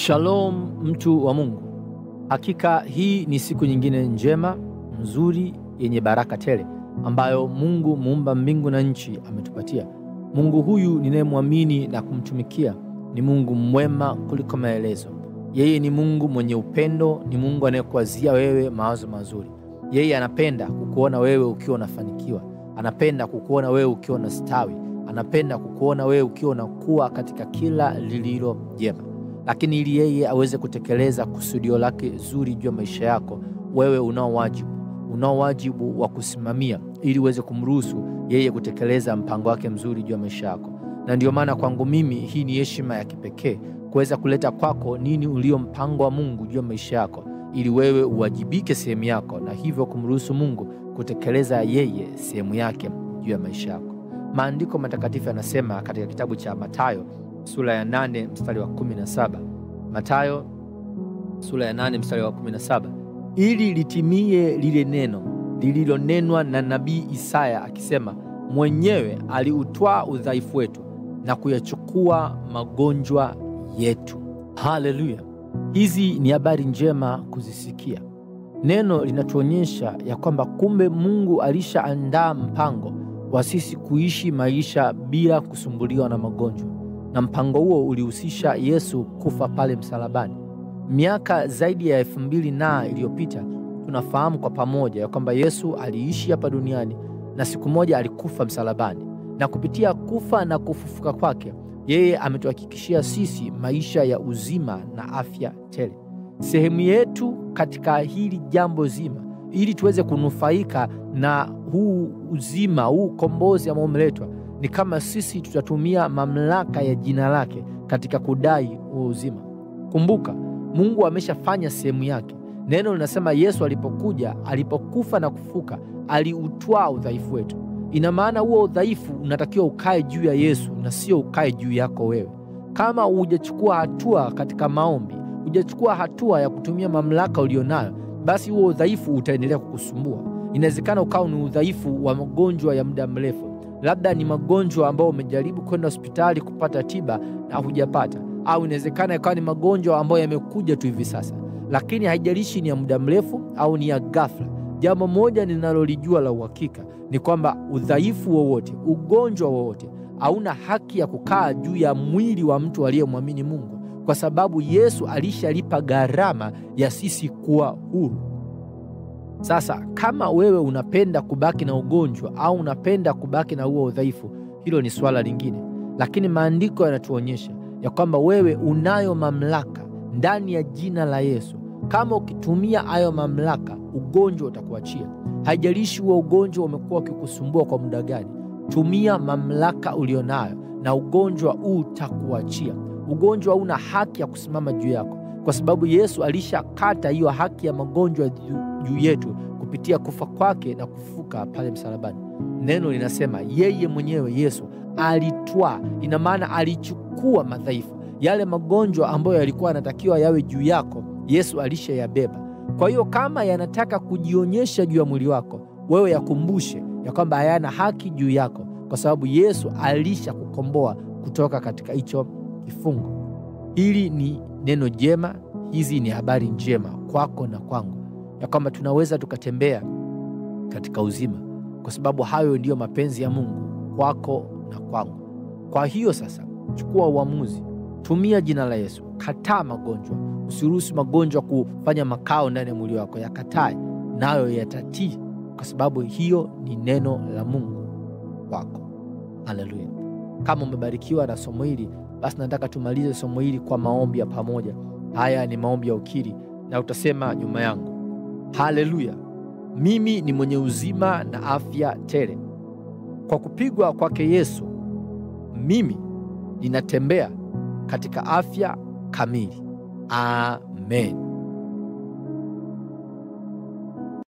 Shalom mtu wa Mungu. Hakika hii ni siku nyingine njema, nzuri, yenye baraka tele ambayo Mungu muumba mbingu na nchi ametupatia. Mungu huyu ninayemwamini na kumtumikia ni Mungu mwema kuliko maelezo. Yeye ni Mungu mwenye upendo, ni Mungu anayekuwazia wewe mawazo mazuri. Yeye anapenda kukuona wewe ukiwa unafanikiwa. Anapenda kukuona wewe ukiwa unastawi. Anapenda kukuona wewe ukiwa unakuwa katika kila lililo jema. Lakini ili yeye aweze kutekeleza kusudio lake zuri juu ya maisha yako, wewe unao wajibu wa kusimamia ili uweze kumruhusu yeye kutekeleza mpango wake mzuri juu ya maisha yako. Na ndio maana kwangu mimi hii ni heshima ya kipekee kuweza kuleta kwako nini ulio mpango wa Mungu juu ya maisha yako, ili wewe uwajibike sehemu yako na hivyo kumruhusu Mungu kutekeleza yeye sehemu yake juu ya maisha yako. Maandiko matakatifu yanasema katika kitabu cha Mathayo sura ya 8 mstari wa 17. Mathayo sura ya 8 mstari wa 17, ili litimie lile neno lililonenwa na nabii Isaya akisema, mwenyewe aliutwaa udhaifu wetu na kuyachukua magonjwa yetu. Haleluya! Hizi ni habari njema kuzisikia. Neno linatuonyesha ya kwamba kumbe Mungu alishaandaa mpango wa sisi kuishi maisha bila kusumbuliwa na magonjwa. Na mpango huo ulihusisha Yesu kufa pale msalabani. Miaka zaidi ya 2000 iliyopita, tunafahamu kwa pamoja ya kwamba Yesu aliishi hapa duniani na siku moja alikufa msalabani. Na kupitia kufa na kufufuka kwake, yeye ametuhakikishia sisi maisha ya uzima na afya tele. Sehemu yetu katika hili jambo zima, ili tuweze kunufaika na huu uzima, huu kombozi ambao umeletwa, ni kama sisi tutatumia mamlaka ya jina lake katika kudai uzima. Kumbuka, Mungu ameshafanya sehemu yake. Neno linasema Yesu alipokuja, alipokufa na kufuka, aliutwaa udhaifu wetu. Ina maana huo udhaifu unatakiwa ukae juu ya Yesu na sio ukae juu yako wewe. Kama hujachukua hatua katika maombi, hujachukua hatua ya kutumia mamlaka ulionayo, basi huo udhaifu utaendelea kukusumbua. Inawezekana ukawa ni udhaifu wa magonjwa ya muda mrefu. Labda ni magonjwa ambayo umejaribu kwenda hospitali kupata tiba na hujapata, au inawezekana ikawa ni magonjwa ambayo yamekuja tu hivi sasa, lakini haijalishi ni ya muda mrefu au ni ya ghafla. Jambo moja ninalolijua la uhakika ni kwamba udhaifu wowote, ugonjwa wowote hauna haki ya kukaa juu ya mwili wa mtu aliyemwamini Mungu, kwa sababu Yesu alishalipa gharama ya sisi kuwa huru. Sasa kama wewe unapenda kubaki na ugonjwa au unapenda kubaki na huo udhaifu, hilo ni swala lingine. Lakini maandiko yanatuonyesha ya kwamba wewe unayo mamlaka ndani ya jina la Yesu. Kama ukitumia hayo mamlaka, ugonjwa utakuachia. Haijalishi huo ugonjwa umekuwa ukikusumbua kwa muda gani, tumia mamlaka ulionayo na ugonjwa utakuachia. Ugonjwa una haki ya kusimama juu yako, kwa sababu Yesu alishakata hiyo haki ya magonjwa juu yetu kupitia kufa kwake na kufuka pale msalabani. Neno linasema yeye mwenyewe Yesu alitwaa, ina maana alichukua madhaifu. Yale magonjwa ambayo yalikuwa yanatakiwa yawe juu yako, Yesu alishayabeba. Kwa hiyo kama yanataka kujionyesha juu ya mwili wako, wewe yakumbushe ya kwamba hayana haki juu yako, kwa sababu Yesu alishakukomboa kutoka katika hicho kifungo. Hili ni neno jema, hizi ni habari njema kwako na kwangu, ya kwamba tunaweza tukatembea katika uzima, kwa sababu hayo ndiyo mapenzi ya Mungu kwako na kwangu. Kwa hiyo sasa, chukua uamuzi, tumia jina la Yesu, kataa magonjwa. Usiruhusu magonjwa kufanya makao ndani ya mwili wako, yakatae nayo yatatii, kwa sababu hiyo ni neno la Mungu wako. Haleluya! Kama umebarikiwa na somo hili, basi nataka tumalize somo hili kwa maombi ya pamoja. Haya ni maombi ya ukiri, na utasema nyuma yangu: haleluya, mimi ni mwenye uzima na afya tele. Kwa kupigwa kwake Yesu, mimi ninatembea katika afya kamili. Amen.